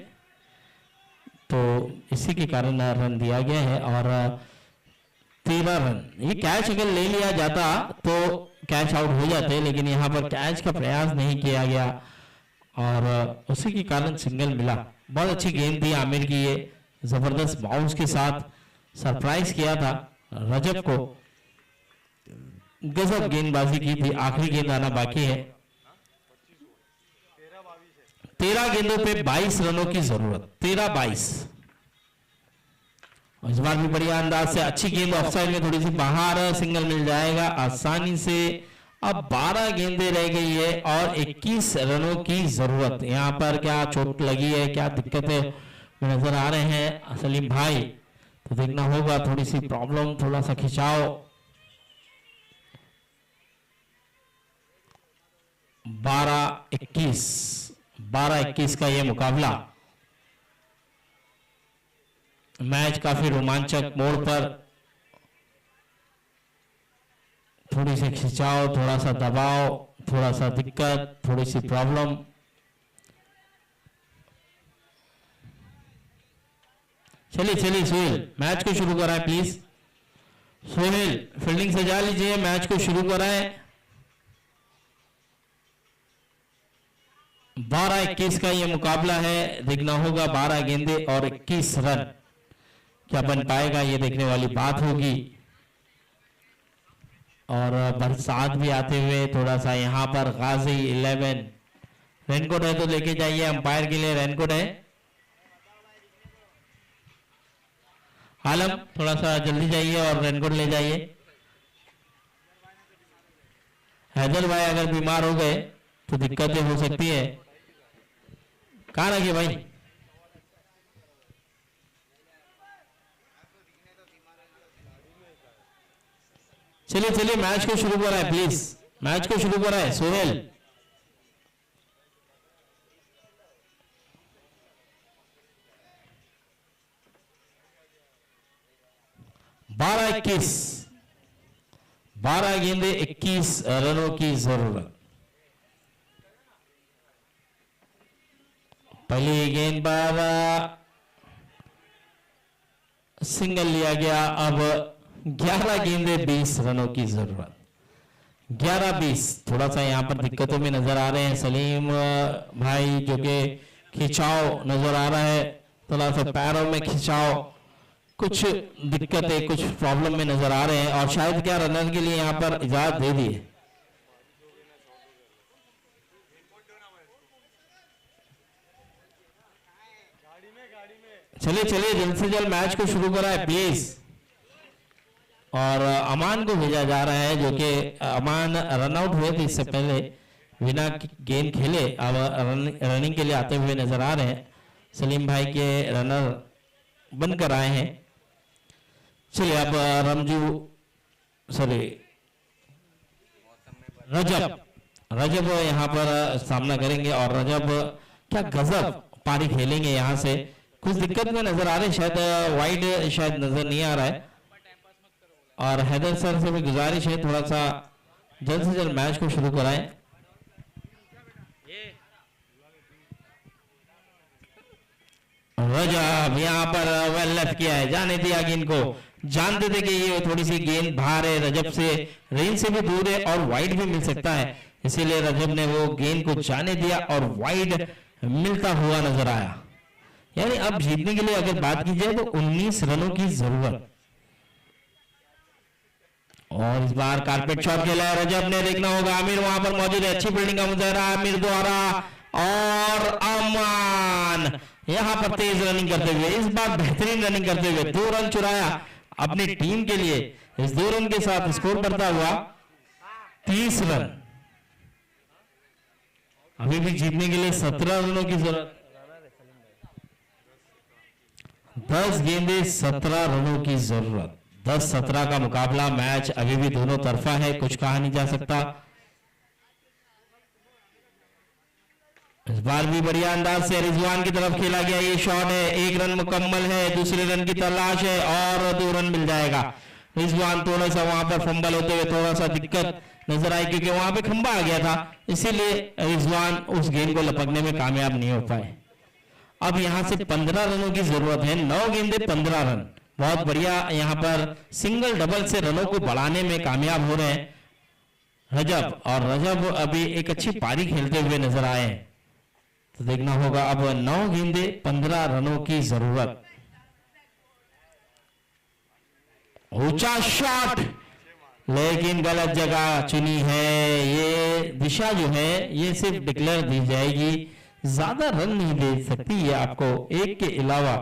तो इसी के कारण रन दिया गया है। और 13 रन। ये कैच अगर ले लिया जाता तो कैच आउट हो जाते, लेकिन यहाँ पर कैच का प्रयास नहीं किया गया और उसी के कारण सिंगल मिला। बहुत अच्छी गेंद थी आमिर की, ये जबरदस्त बाउंस के साथ सरप्राइज किया था रजब को। गजब गेंदबाजी की थी। आखिरी गेंद आना बाकी है। 13 गेंदों पे 22 रनों की जरूरत, 13-22। इस बार भी बढ़िया अंदाज से अच्छी गेंद ऑफसाइड में थोड़ी सी बाहर, सिंगल मिल जाएगा आसानी से। अब 12 गेंदें रह गई है और 21 रनों की जरूरत। यहाँ पर क्या चोट लगी है, क्या दिक्कतें नजर आ रहे हैं सलीम भाई, तो देखना होगा। थोड़ी सी प्रॉब्लम, थोड़ा सा खिंचाव। 12-21 का ये मुकाबला। मैच काफी रोमांचक मोड़ पर, थोड़ी सी खिंचाव, थोड़ा सा दबाव, थोड़ा सा दिक्कत, थोड़ी सी प्रॉब्लम। चलिए सोहेल मैच को शुरू कराएं प्लीज। सोहेल फील्डिंग से जा लीजिए, मैच को शुरू कराएं। 12-21 का ये मुकाबला है। देखना होगा 12 गेंदे और 21 रन क्या बन पाएगा, ये देखने वाली बात होगी। और बरसात भी आते हुए थोड़ा सा यहाँ पर गाजी 11 रेनकोट है तो लेके जाइए। अंपायर के लिए रेनकोट है। आलम थोड़ा सा जल्दी जाइए और रेनकोट ले जाइए। हैदर भाई अगर बीमार हो गए तो दिक्कतें हो सकती है। कहाँ रखिए भाई। चलिए मैच को शुरू कराएं प्लीज, मैच को शुरू कराएं सोहेल। बारह 12 गेंदे 21 रनों की जरूरत। पहली गेंद पर सिंगल लिया गया। अब 11 गेंदे 20 रनों की जरूरत। 11-20 थोड़ा सा यहाँ पर दिक्कतों में नजर आ रहे हैं सलीम भाई, जो कि खिंचाव नजर आ रहा है, थोड़ा सा पैरों में खिंचाव, कुछ दिक्कतें, कुछ प्रॉब्लम में नजर आ रहे हैं और शायद क्या रनर के लिए यहाँ पर इजाजत दे दी है। चलिए चलिए जल्द से जल्द मैच को शुरू कराए प्लीज। और अमान को भेजा जा रहा है, जो कि अमान रन आउट हुए थे इससे पहले, बिना गेंद खेले अब रनिंग के लिए आते हुए नजर आ रहे हैं। सलीम भाई के रनर बनकर आए हैं। चलिए अब रजब यहाँ पर सामना करेंगे और रजब क्या गजब पारी खेलेंगे। यहाँ से कुछ दिक्कत में नजर आ रहे हैं, शायद वाइड शायद नजर नहीं आ रहा है। और हैदर सर से भी गुजारिश है थोड़ा सा जल्द से जल्द मैच को शुरू कराएं। रजब यहाँ पर वेल लेफ्ट किया है, जाने दिया गेंद को, जानते थे कि ये थोड़ी सी गेंद बाहर है, रजब से रेंज से भी दूर है और वाइड भी मिल सकता है, इसीलिए रजब ने वो गेंद को जाने दिया और वाइड मिलता हुआ नजर आया। यानी अब जीतने के लिए अगर बात की जाए तो 19 रनों की जरूरत। और इस बार कारपेट शॉट खेला है रजब ने, देखना होगा आमिर वहां पर मौजूद है, अच्छी फील्डिंग का मुजाहरा आमिर द्वारा और अमान यहां पर तेज रनिंग करते हुए, इस बार बेहतरीन रनिंग करते हुए 2 रन चुराया अपनी टीम के लिए। इस 2 रन के साथ स्कोर बढ़ता हुआ 30 रन। अभी भी जीतने के लिए 17 रनों की जरूरत। 10 गेंदे 17 रनों की जरूरत। 10-17 का मुकाबला, मैच अभी भी दोनों तरफा है, कुछ कहा नहीं जा सकता। इस बार भी बढ़िया अंदाज से रिजवान की तरफ खेला गया ये शॉट है, 1 रन मुकम्मल है, दूसरे रन की तलाश है और 2 रन मिल जाएगा। रिजवान थोड़ा सा वहां पर फंबल होते हुए थोड़ा सा दिक्कत नजर आई, क्योंकि वहां पे खंबा आ गया था, इसीलिए रिजवान उस गेंद को लपकने में कामयाब नहीं हो पाए। अब यहां से 15 रनों की जरूरत है, 9 गेंदे 15 रन। बहुत बढ़िया यहाँ पर सिंगल डबल से रनों को बढ़ाने में कामयाब हो रहे हैं रजब, और रजब अभी एक अच्छी पारी खेलते हुए नजर आए हैं। तो देखना होगा अब 9 गेंदे 15 रनों की जरूरत। ऊंचा शॉट, लेकिन गलत जगह चुनी है। ये दिशा जो है ये सिर्फ डिक्लेयर दी जाएगी, ज्यादा रन नहीं दे सकती ये आपको, 1 के अलावा।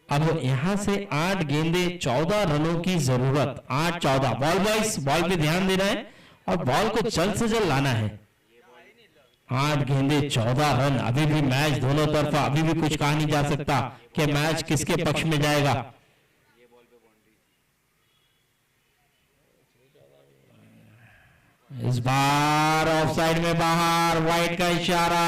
अब यहां से 8 गेंदे 14 रनों की जरूरत। 8-14 बॉल बॉयज, बॉल पे ध्यान देना है और बॉल को जल्द से जल्द लाना है। 8 गेंदे 14 रन। अभी भी मैच दोनों तरफा, अभी भी कुछ कहा नहीं जा सकता कि मैच किसके पक्ष में जाएगा। इस बार ऑफसाइड में बाहर, वाइड का इशारा।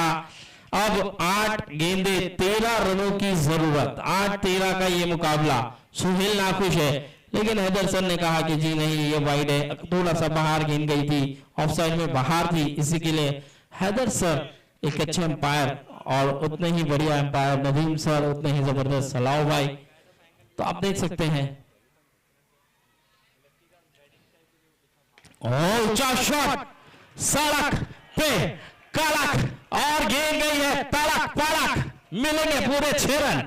अब 8 गेंदे 13 रनों की जरूरत। 8-13 का ये मुकाबला। सुहेल नाखुश है, लेकिन हैदर सर ने कहा कि जी नहीं ये वाइड है, थोड़ा सा बाहर गेंद गई थी, ऑफसाइड में बाहर थी, इसी के लिए हैदर सर एक अच्छे अंपायर और उतने ही बढ़िया अंपायर नदीम सर, उतने ही जबरदस्त सलाह भाई। तो आप देख सकते हैं ऊंचा शॉट, सड़क पे कड़क और गेंद गई है तड़क पड़क, मिलेंगे पूरे 6 रन।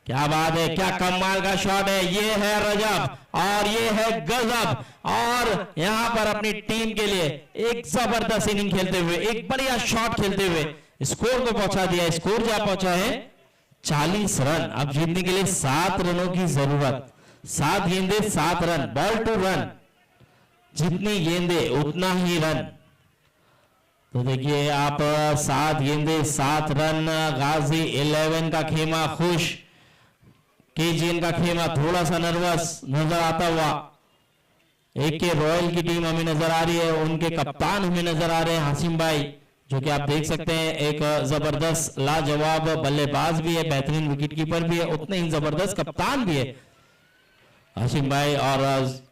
क्या बात है, क्या कमाल का शॉट है। ये है रजब और ये है गजब, और यहां पर अपनी टीम के लिए एक जबरदस्त इनिंग खेलते हुए, एक बढ़िया शॉट खेलते हुए स्कोर को पहुंचा दिया। स्कोर जा पहुंचा है 40 रन। अब जीतने के लिए 7 रनों की जरूरत। 7 गेंदे 7 रन, बॉल टू रन, जितनी गेंदे उतना ही रन। तो देखिए आप 7 गेंदे 7 रन। गाजी 11 का खेमा खुश, केजीएन का खेमा थोड़ा सा नर्वस नजर आता हुआ। एक के रॉयल की टीम हमें नजर आ रही है, उनके कप्तान हमें नजर आ रहे हैं हासिम भाई, जो कि आप देख सकते हैं एक जबरदस्त लाजवाब बल्लेबाज भी है, बेहतरीन विकेटकीपर भी है, उतने ही जबरदस्त कप्तान भी है हासिम भाई। और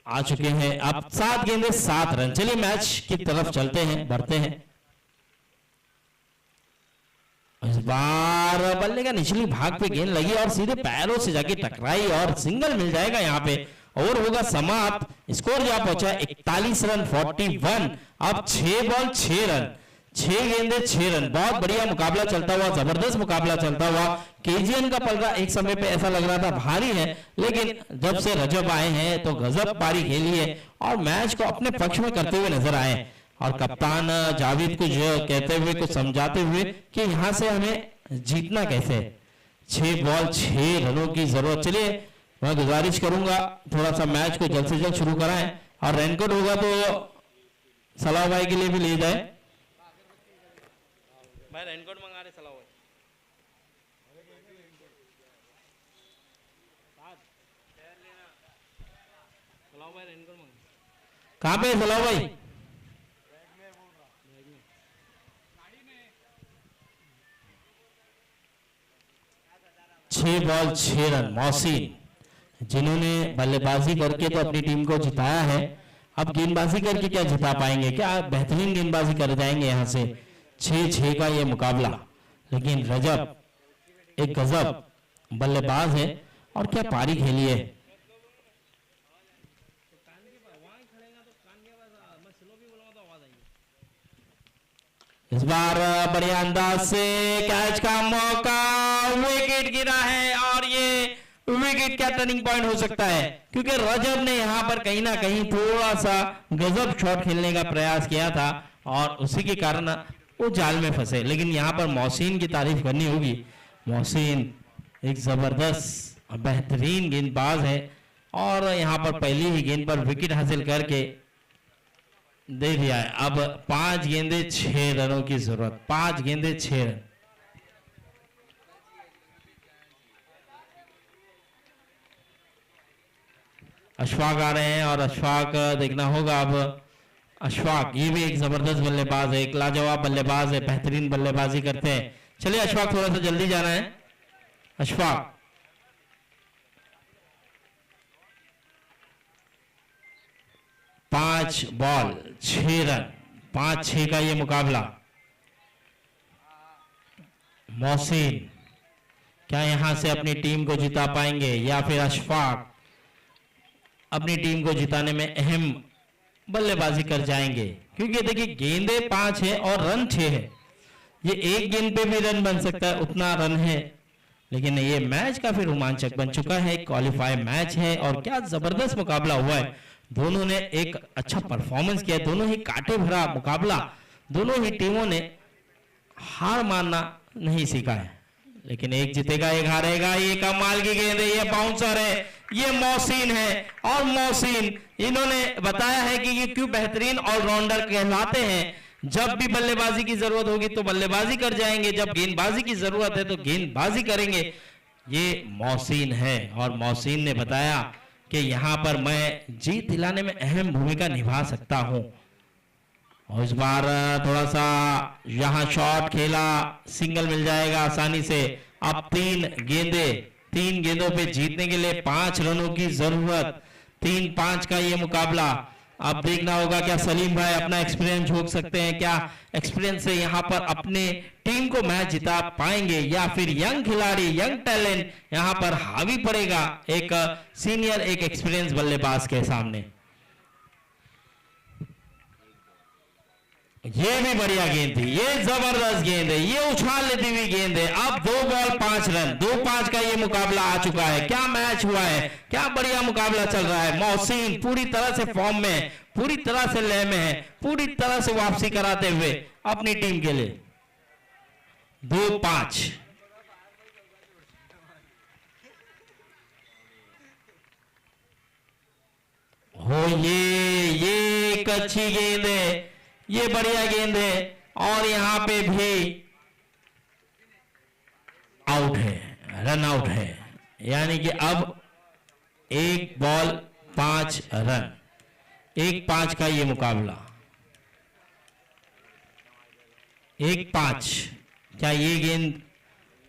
आ चुके हैं अब 7 गेंदे 7 रन। चलिए मैच की तरफ चलते हैं, बढ़ते हैं। इस बार बल्ले का निचली भाग पे गेंद लगी और सीधे पैरों से जाके टकराई और सिंगल मिल जाएगा यहाँ पे। ओवर होगा समाप्त। स्कोर जहां पहुंचा 41 रन 41। अब 6 बॉल 6 रन, 6 गेंदे 6 रन। बहुत बढ़िया मुकाबला चलता हुआ, जबरदस्त मुकाबला चलता हुआ। केजीएन का पलड़ा एक समय पे ऐसा लग रहा था भारी है, लेकिन जब से रजब आए हैं तो गजब पारी खेली है और मैच को अपने पक्ष में करते हुए नजर आए। और कप्तान जावेद कुछ कहते हुए, कुछ समझाते हुए कि यहां से हमें जीतना कैसे। 6 बॉल 6 रनों की जरूरत। चलिए मैं गुजारिश करूंगा थोड़ा सा मैच को जल्द से जल्द शुरू कराएं और रेनकोट होगा तो सलाह भाई के लिए भी ले जाए। भाई रेनकोट मंगा रहे सलाह भाई। सलाह भाई रेनकोट मंगा। कहाँ पे सलाह भाई? 6 बॉल 6 रन। मोहसिन जिन्होंने बल्लेबाजी करके तो अपनी टीम को जिताया है, अब गेंदबाजी करके क्या जिता पाएंगे? क्या बेहतरीन गेंदबाजी कर जाएंगे यहाँ से। 6-6 का ये मुकाबला, लेकिन रजब एक गजब बल्लेबाज है और क्या पारी खेली है। इस बार बढ़िया अंदाज से कैच का मौका, विकेट गिरा है और ये विकेट क्या टर्निंग पॉइंट हो सकता है, क्योंकि रजब ने यहां पर कहीं ना कहीं थोड़ा सा गजब शॉट खेलने का प्रयास किया था और उसी के कारण वो जाल में फंसे। लेकिन यहां पर मोहसिन की तारीफ करनी होगी। मोहसिन एक जबरदस्त बेहतरीन गेंदबाज है और यहां पर पहली ही गेंद पर विकेट हासिल करके दे दिया है। अब 5 गेंदे 6 रनों की जरूरत। 5 गेंदे 6 रन। अशफाक आ रहे हैं और अशफाक देखना होगा। अब अशफाक ये भी एक जबरदस्त बल्लेबाज है, एक लाजवाब बल्लेबाज है, बेहतरीन बल्लेबाजी करते हैं। चलिए अशफाक थोड़ा सा जल्दी जाना है। अशफाक 5 बॉल 6 रन, 5-6 का ये मुकाबला। मोहसिन क्या यहां से अपनी टीम को जिता पाएंगे या फिर अशफाक अपनी टीम को जिताने में अहम बल्लेबाजी कर जाएंगे? क्योंकि देखिए गेंदे 5 है और रन 6 है। ये एक गेंद पे भी रन बन सकता है, उतना रन है। लेकिन ये मैच काफी रोमांचक बन चुका है, क्वालिफाई मैच है और क्या जबरदस्त मुकाबला हुआ है। दोनों ने एक अच्छा परफॉर्मेंस किया, दोनों ही कांटे भरा मुकाबला। दोनों ही टीमों ने हार मानना नहीं सीखा है, लेकिन एक जीतेगा एक हारेगा। ये कमाल की गेंद है, ये बाउंसर है, ये मोहसिन है और मोहसिन इन्होंने बताया है कि ये क्यों बेहतरीन ऑलराउंडर कहलाते हैं। जब भी बल्लेबाजी की जरूरत होगी तो बल्लेबाजी कर जाएंगे, जब गेंदबाजी की जरूरत है तो गेंदबाजी करेंगे। ये मोहसिन है और मोहसिन ने बताया कि यहां पर मैं जीत दिलाने में अहम भूमिका निभा सकता हूं। और इस बार थोड़ा सा यहां शॉट खेला, सिंगल मिल जाएगा आसानी से। अब 3 गेंदों पे जीतने के लिए 5 रनों की जरूरत। 3-5 का ये मुकाबला। अब देखना होगा क्या सलीम भाई अपना एक्सपीरियंस झोंक सकते हैं, क्या एक्सपीरियंस से यहां पर अपने टीम को मैच जिता पाएंगे या फिर यंग खिलाड़ी, यंग टैलेंट यहां पर हावी पड़ेगा एक सीनियर, एक एक्सपीरियंस बल्लेबाज के सामने। ये भी बढ़िया गेंद थी, ये जबरदस्त गेंद है, ये उछाल लेती हुई गेंद है। अब 2 बॉल 5 रन, 2-5 का ये मुकाबला आ चुका है। क्या मैच हुआ है, क्या बढ़िया मुकाबला चल रहा है। मोहसिन पूरी तरह से फॉर्म में, पूरी तरह से लय में है, पूरी तरह से वापसी कराते हुए अपनी टीम के लिए। 2-5 हो, ये एक अच्छी गेंद है, ये बढ़िया गेंद है और यहां पे भी आउट है, रन आउट है। यानी कि अब 1 बॉल 5 रन, 1-5 का ये मुकाबला। 1-5 क्या ये गेंद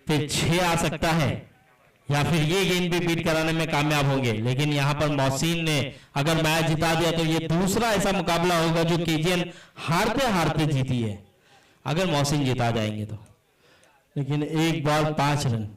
पे 6 आ सकता है या फिर ये गेंद भी बीट कराने में कामयाब होंगे। लेकिन यहां पर मोहसिन ने अगर मैच जिता दिया तो ये दूसरा ऐसा मुकाबला होगा जो केजीएन हारते हारते जीती है, अगर मोहसिन जिता जाएंगे तो। लेकिन 1 बॉल 5 रन।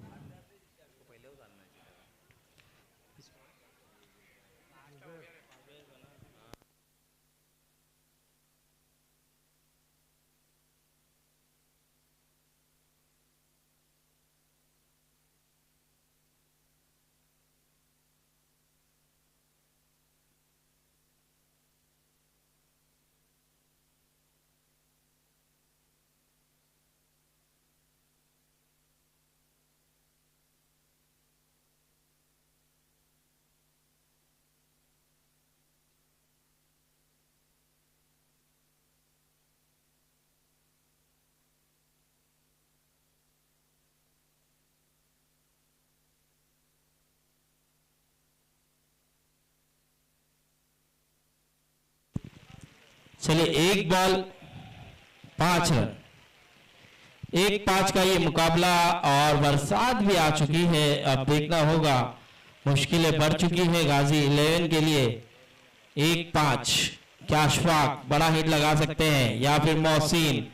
चलिए 1 बॉल 5 रन, 1-5 का ये मुकाबला। और बरसात भी आ चुकी है, अब देखना होगा, मुश्किलें बढ़ चुकी है गाजी 11 के लिए। 1-5, क्या अशफाक बड़ा हिट लगा सकते हैं या फिर मोहसिन?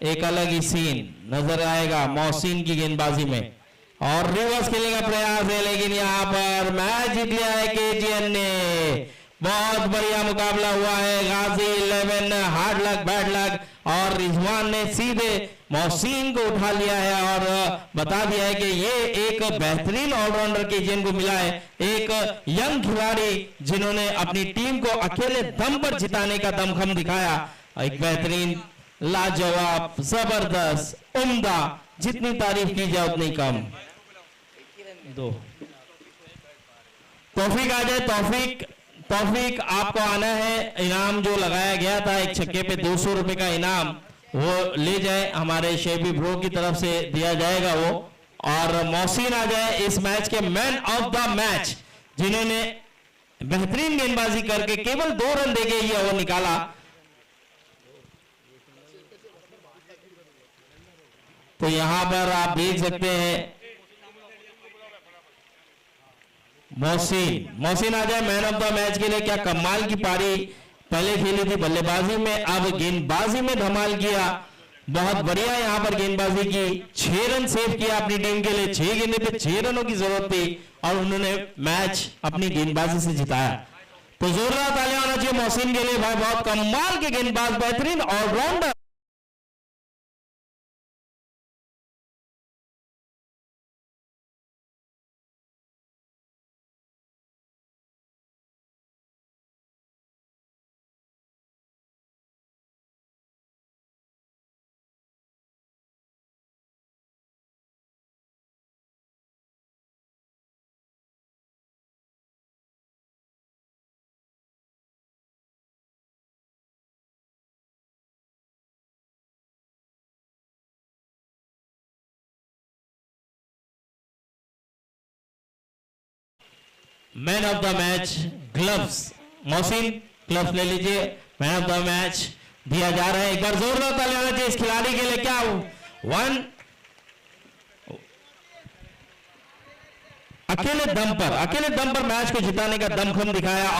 एक अलग ही सीन नजर आएगा मोहसिन की गेंदबाजी में। और रिवर्स खेलने का प्रयास है, लेकिन यहाँ पर मैच जीत लिया है केजीएन ने। बहुत बढ़िया मुकाबला हुआ है। गाजी 11 हार्ड लक बैड लक, और रिजवान ने सीधे मोहसिन को उठा लिया है और बता दिया है कि ये एक बेहतरीन ऑलराउंडर केजीएन को मिला है, एक यंग खिलाड़ी जिन्होंने अपनी टीम को अकेले दम पर जिताने का दमखम दिखाया। एक बेहतरीन, लाजवाब, जबरदस्त, उम्दा, जितनी तारीफ की जाए उतनी कम। 2 तौफीक आ जाए। तौफीक आपको आना है। इनाम जो लगाया गया था एक छक्के पे 200 रुपए का इनाम, वो ले जाए, हमारे शेबी ब्रो की तरफ से दिया जाएगा वो। और मोहसिन आ जाए, इस मैच के मैन ऑफ द मैच, जिन्होंने बेहतरीन गेंदबाजी करके केवल 2 रन देके ये ओवर निकाला। तो यहां पर आप देख सकते हैं मोहसिन आ जाए मैन ऑफ द मैच के लिए। क्या कमाल की पारी पहले खेली थी बल्लेबाजी में, अब गेंदबाजी में धमाल किया। बहुत बढ़िया यहाँ पर गेंदबाजी की, 6 रन सेव किया अपनी टीम के लिए। 6 गेंदे पे 6 रनों की जरूरत थी और उन्होंने मैच अपनी गेंदबाजी से जिताया। तो जोरदार तालियां होना चाहिए मोहसिन के लिए भाई, बहुत कमाल के गेंदबाज, बेहतरीन allrounder. Man of the match gloves, Mohsin gloves ले लीजिए। मैन ऑफ द मैच दिया जा रहा है। एक बार जोरदार तालियां होना चाहिए इस खिलाड़ी के लिए। क्या 1 अकेले दम पर मैच को जिताने का दमखम दिखाया।